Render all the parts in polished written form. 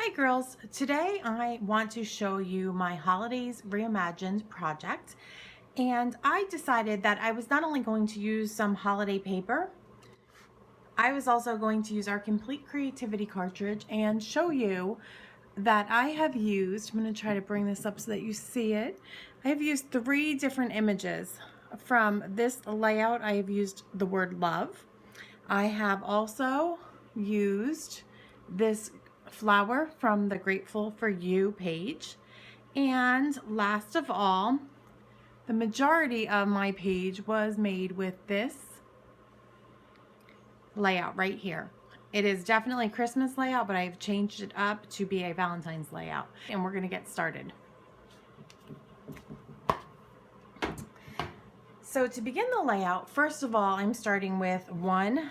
Hi girls, today I want to show you my Holidays Reimagined project, and I decided that I was not only going to use some holiday paper, I was also going to use our Complete Creativity cartridge and show you that I have used, I'm going to try to bring this up so that you see it, I have used 3 different images. From this layout I have used the word love. I have also used this flower from the Grateful for You page. And last of all, the majority of my page was made with this layout right here. It is definitely a Christmas layout, but I've changed it up to be a Valentine's layout. And we're going to get started. So to begin the layout, first of all, I'm starting with one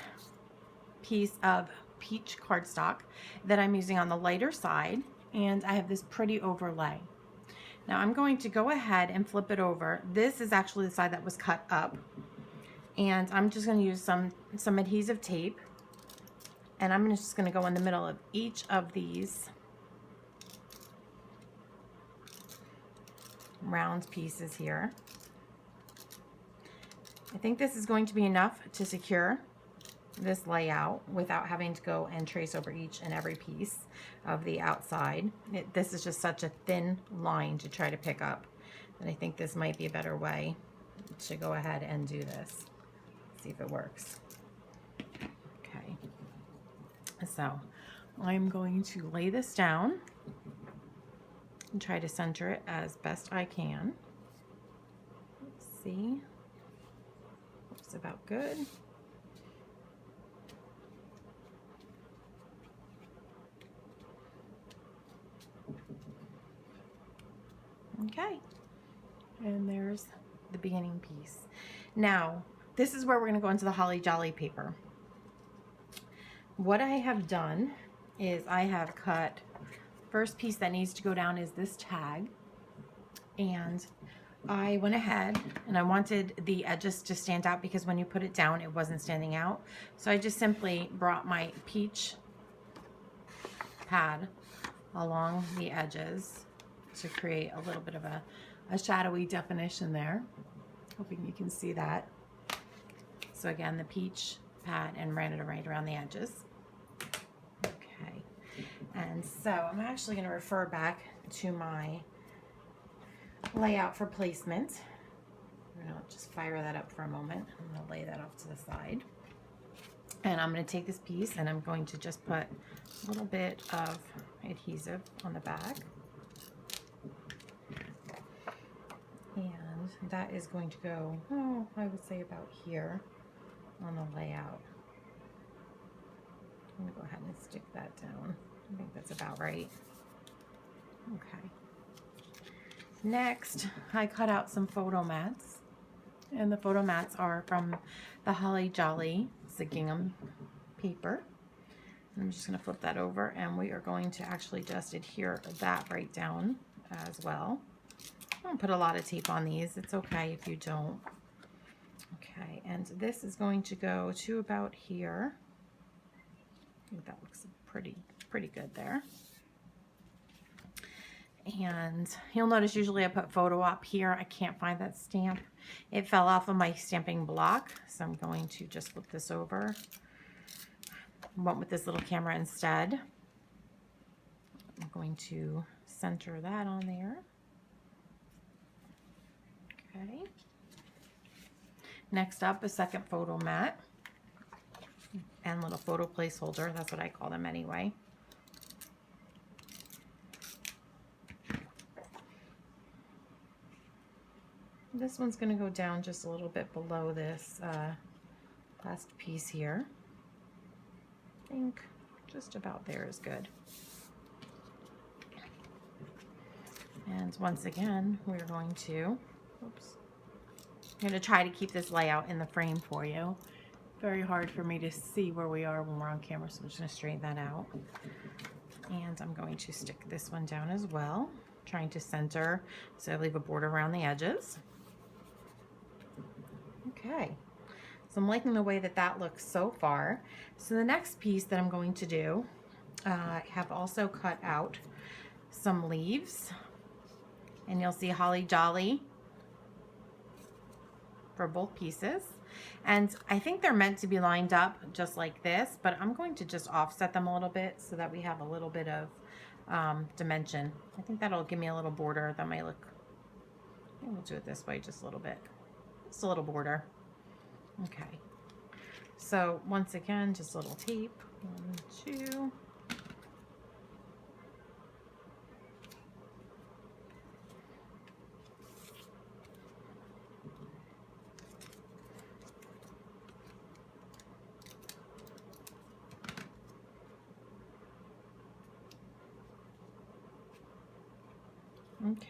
piece of peach cardstock that I'm using on the lighter side, and I have this pretty overlay. Now I'm going to go ahead and flip it over. This is actually the side that was cut up, and I'm just going to use some adhesive tape, and I'm just going to go in the middle of each of these round pieces here. I think this is going to be enough to secure this layout without having to go and trace over each and every piece of the outside. This is just such a thin line to try to pick up, and I think this might be a better way to go ahead and do this. See if it works. Okay, so I'm going to lay this down and try to center it as best I can. Let's see, looks about good. Okay, and there's the beginning piece. Now, this is where we're going to go into the Holly Jolly paper. What I have done is I have cut, first piece that needs to go down is this tag, and I went ahead and I wanted the edges to stand out because when you put it down it wasn't standing out. So I just simply brought my peach pad along the edges to create a little bit of a shadowy definition there. Hoping you can see that. So again, the peach pad, and ran it right around the edges. Okay, and so I'm actually going to refer back to my layout for placement. I'm going to just fire that up for a moment. I'm going to lay that off to the side. And I'm going to take this piece and I'm going to just put a little bit of adhesive on the back. And that is going to go, oh, I would say about here on the layout. I'm going to go ahead and stick that down. I think that's about right. Okay. Next, I cut out some photo mats. And the photo mats are from the Holly Jolly gingham paper. I'm just going to flip that over, and we are going to actually just adhere that right down as well. I don't put a lot of tape on these. It's okay if you don't. Okay, and this is going to go to about here. I think that looks pretty good there. And you'll notice usually I put photo op here. I can't find that stamp. It fell off of my stamping block, so I'm going to just flip this over. Went with this little camera instead. I'm going to center that on there. Okay. Next up, a second photo mat and little photo placeholder. That's what I call them anyway. This one's going to go down just a little bit below this last piece here. I think just about there is good. And once again, we're going to, oops, I'm going to try to keep this layout in the frame for you. Very hard for me to see where we are when we're on camera, so I'm just going to straighten that out. And I'm going to stick this one down as well, trying to center so I leave a border around the edges. Okay, so I'm liking the way that that looks so far. So the next piece that I'm going to do I have also cut out some leaves, and you'll see holly jolly for both pieces. And I think they're meant to be lined up just like this, but I'm going to just offset them a little bit so that we have a little bit of dimension. I think that'll give me a little border that might look, maybe we'll do it this way just a little bit. Just a little border. Okay. So once again, just a little tape. 1, 2.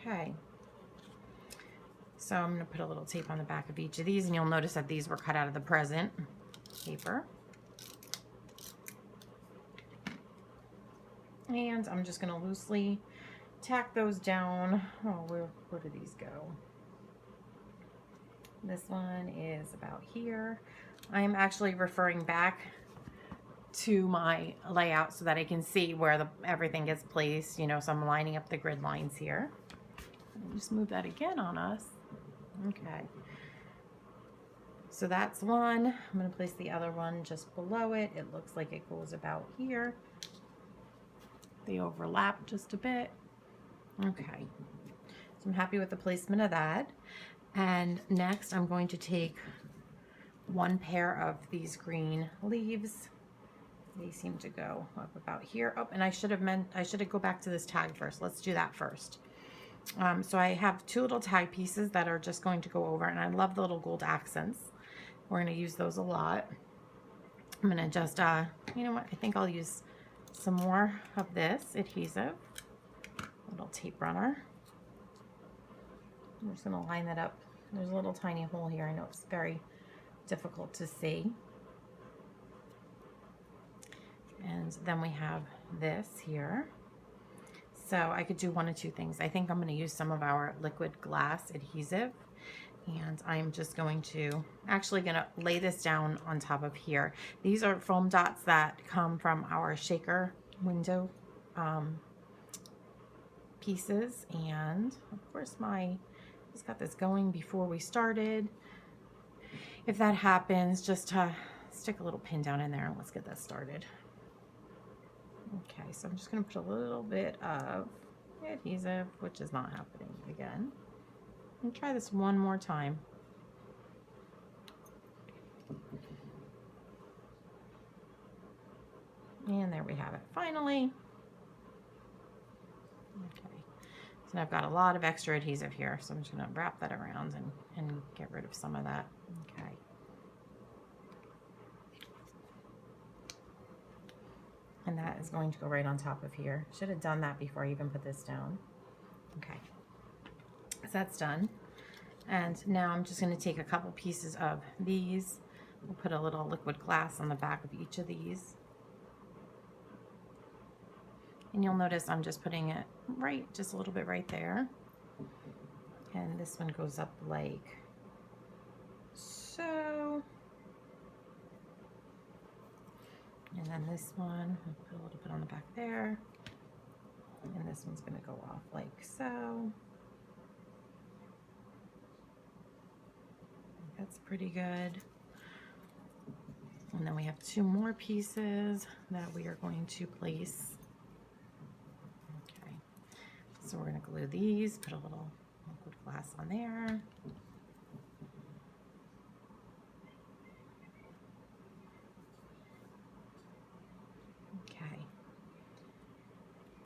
Okay, so I'm going to put a little tape on the back of each of these, and you'll notice that these were cut out of the present paper. And I'm just going to loosely tack those down. Oh, where do these go? This one is about here. I'm actually referring back to my layout so that I can see where everything gets placed, you know, so I'm lining up the grid lines here. Just move that again on us. Okay. So that's one. I'm going to place the other one just below it. It looks like it goes about here. They overlap just a bit. Okay. So I'm happy with the placement of that. And next I'm going to take one pair of these green leaves. They seem to go up about here. Oh, and I should have go back to this tag first. Let's do that first. So I have 2 little tag pieces that are just going to go over, and I love the little gold accents. We're going to use those a lot. I'm going to just, you know what, I think I'll use some more of this adhesive, little tape runner. I'm just going to line that up. There's a little tiny hole here. I know it's very difficult to see. And then we have this here. So I could do one of 2 things. I think I'm going to use some of our liquid glass adhesive, and I'm just going to lay this down on top of here. These are foam dots that come from our shaker window pieces, and of course just got this going before we started. If that happens, just stick a little pin down in there and let's get that started. Okay, so I'm just going to put a little bit of adhesive, which is not happening again. And try this one more time. And there we have it, finally. Okay, so now I've got a lot of extra adhesive here, so I'm just going to wrap that around and get rid of some of that. Okay. And that is going to go right on top of here. Should have done that before I even put this down. Okay, so that's done. And now I'm just going to take a couple pieces of these. We'll put a little liquid glass on the back of each of these. And you'll notice I'm just putting it just a little bit right there. And this one goes up like so. And then this one, I'll put a little bit on the back there. And this one's going to go off like so. That's pretty good. And then we have 2 more pieces that we are going to place. Okay, so we're going to glue these, put a little liquid glass on there.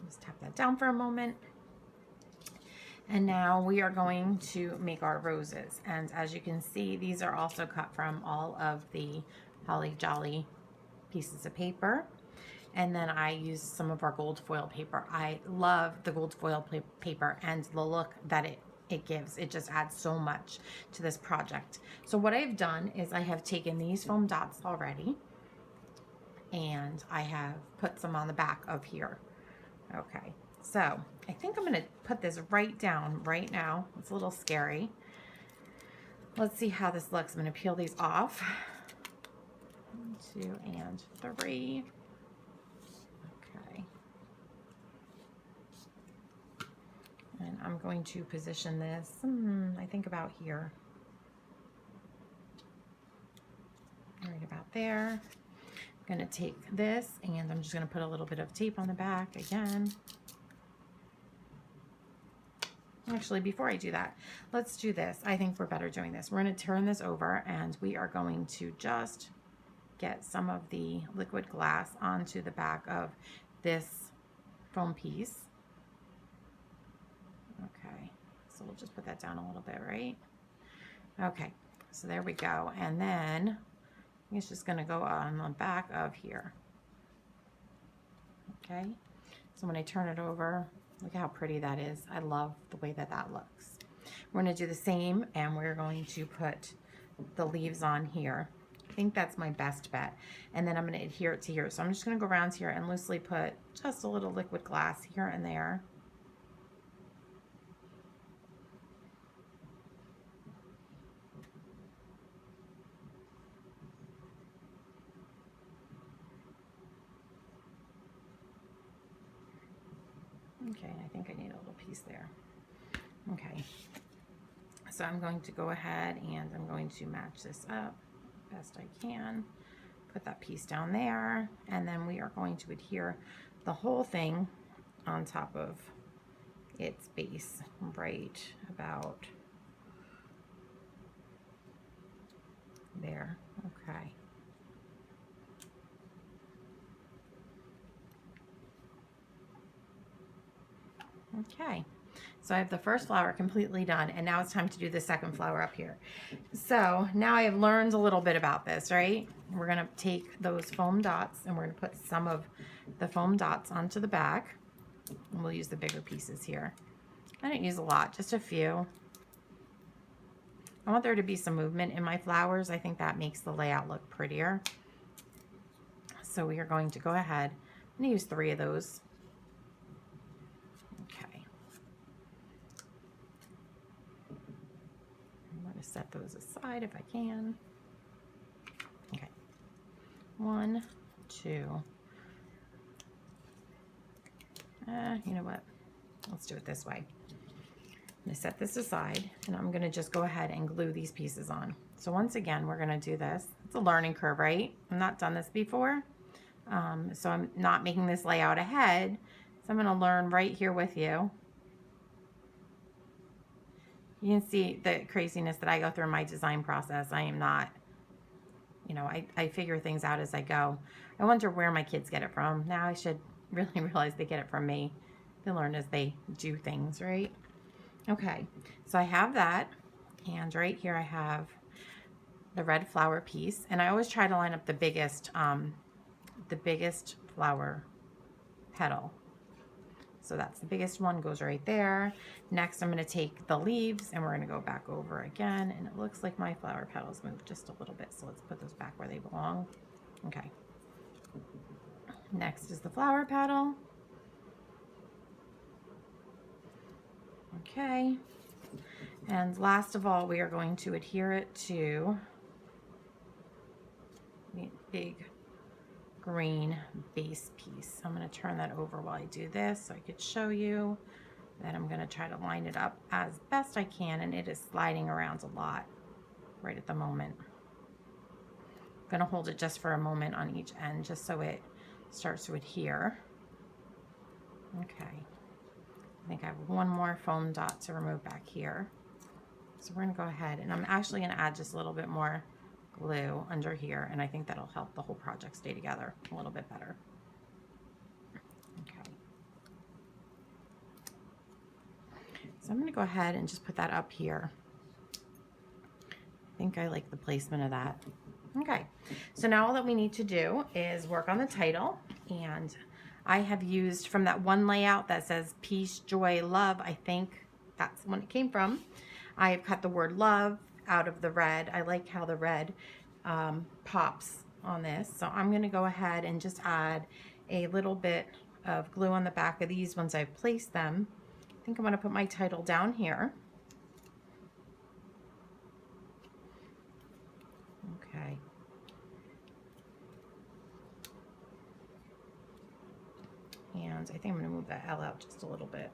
Just tap that down for a moment. And now we are going to make our roses. And as you can see, these are also cut from all of the Holly Jolly pieces of paper. And then I used some of our gold foil paper. I love the gold foil paper and the look that it gives. It just adds so much to this project. So what I've done is I have taken these foam dots already, and I have put some on the back of here. Okay, so I think I'm going to put this right down right now. It's a little scary. Let's see how this looks. I'm going to peel these off. 1, 2, and 3. Okay. I'm going to position this, I think about here. Right about there. I'm going to take this and I'm just going to put a little bit of tape on the back again. Actually, before I do that, let's do this. I think we're better doing this. We're going to turn this over and we are going to just get some of the liquid glass onto the back of this foam piece. Okay, so we'll just put that down a little bit, right? Okay, so there we go. And then it's just going to go on the back of here. Okay, so when I turn it over, look how pretty that is. I love the way that that looks. We're going to do the same and we're going to put the leaves on here. I think that's my best bet. And then I'm going to adhere it to here. So I'm just going to go around here and loosely put just a little liquid glass here and there. Okay, I think I need a little piece there. Okay, so I'm going to go ahead and I'm going to match this up best I can. Put that piece down there, and then we are going to adhere the whole thing on top of its base right about there. Okay. Okay, so I have the first flower completely done, and now it's time to do the second flower up here. So now I have learned a little bit about this, right? We're going to take those foam dots and we're going to put some of the foam dots onto the back, and we'll use the bigger pieces here. I didn't use a lot, just a few. I want there to be some movement in my flowers. I think that makes the layout look prettier. So we are going to go ahead and use 3 of those. Set those aside if I can. Okay, 1, 2. You know what? Let's do it this way. I'm going to set this aside and I'm going to just go ahead and glue these pieces on. So once again, we're going to do this. It's a learning curve, right? I've not done this before. So I'm not making this layout ahead. So I'm going to learn right here with you. You can see the craziness that I go through in my design process. I am not, you know, I figure things out as I go. I wonder where my kids get it from. Now I should really realize they get it from me. They learn as they do things, right? Okay, so I have that. And right here I have the red flower piece. And I always try to line up the biggest flower petal. So that's the biggest one, goes right there. Next, I'm going to take the leaves and we're going to go back over again. And it looks like my flower petals moved just a little bit. So let's put those back where they belong. Okay. Next is the flower petal. Okay. And last of all, we are going to adhere it to the big green base piece. I'm going to turn that over while I do this so I could show you. Then I'm going to try to line it up as best I can, and it is sliding around a lot right at the moment. I'm going to hold it just for a moment on each end just so it starts to adhere. Okay. I think I have one more foam dot to remove back here. So we're going to go ahead and I'm actually going to add just a little bit more glue under here, and I think that'll help the whole project stay together a little bit better. Okay. So I'm going to go ahead and just put that up here. I think I like the placement of that. Okay, so now all that we need to do is work on the title, and I have used from that one layout that says peace, joy, love. I think that's when it came from. I have cut the word love out of the red. I like how the red pops on this. So I'm going to go ahead and just add a little bit of glue on the back of these once I've placed them. I think I'm going to put my title down here. Okay. And I think I'm going to move that L out just a little bit.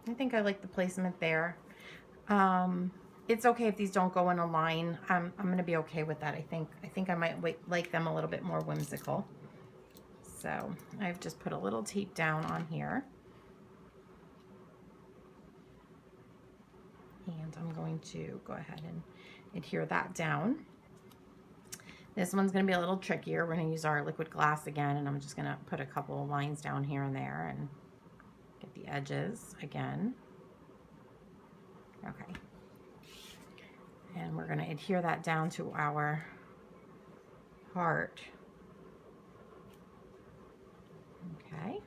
I think I like the placement there. It's okay if these don't go in a line. I'm gonna be okay with that. I think I might like them a little bit more whimsical. So I've just put a little tape down on here. And I'm going to go ahead and adhere that down. This one's going to be a little trickier. We're going to use our liquid glass again, and I'm just going to put a couple of lines down here and there and get the edges again. Okay. And we're going to adhere that down to our heart. Okay.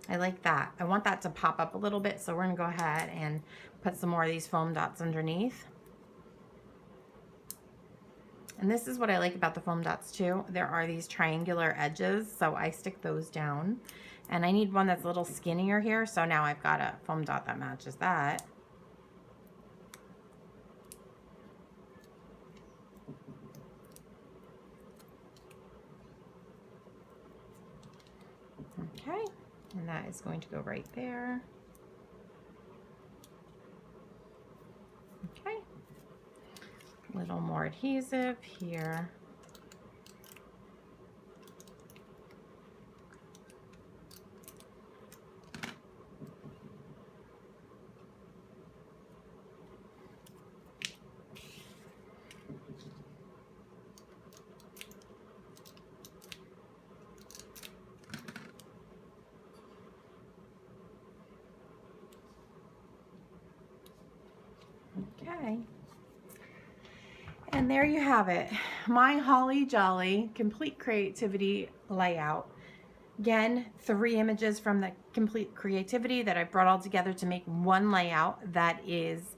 I like that. I want that to pop up a little bit, so we're going to go ahead and put some more of these foam dots underneath. And this is what I like about the foam dots too. There are these triangular edges, so I stick those down. And I need one that's a little skinnier here, so now I've got a foam dot that matches that. Okay, and that is going to go right there. Okay, a little more adhesive here. Okay. And there you have it, my holly jolly complete creativity layout. Again, 3 images from the complete creativity that I brought all together to make one layout that is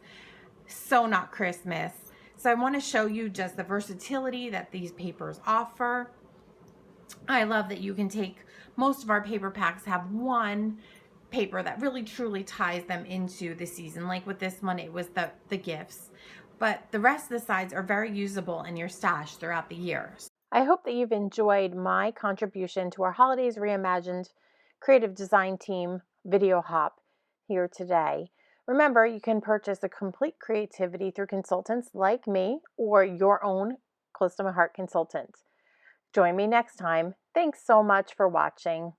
so not Christmas. So I want to show you just the versatility that these papers offer. I love that you can take, most of our paper packs have one paper that really truly ties them into the season. Like with this one, it was the gifts. But the rest of the sides are very usable in your stash throughout the years. I hope that you've enjoyed my contribution to our Holidays Reimagined Creative Design Team video hop here today. Remember, you can purchase a complete creativity through consultants like me or your own close to my heart consultant. Join me next time. Thanks so much for watching.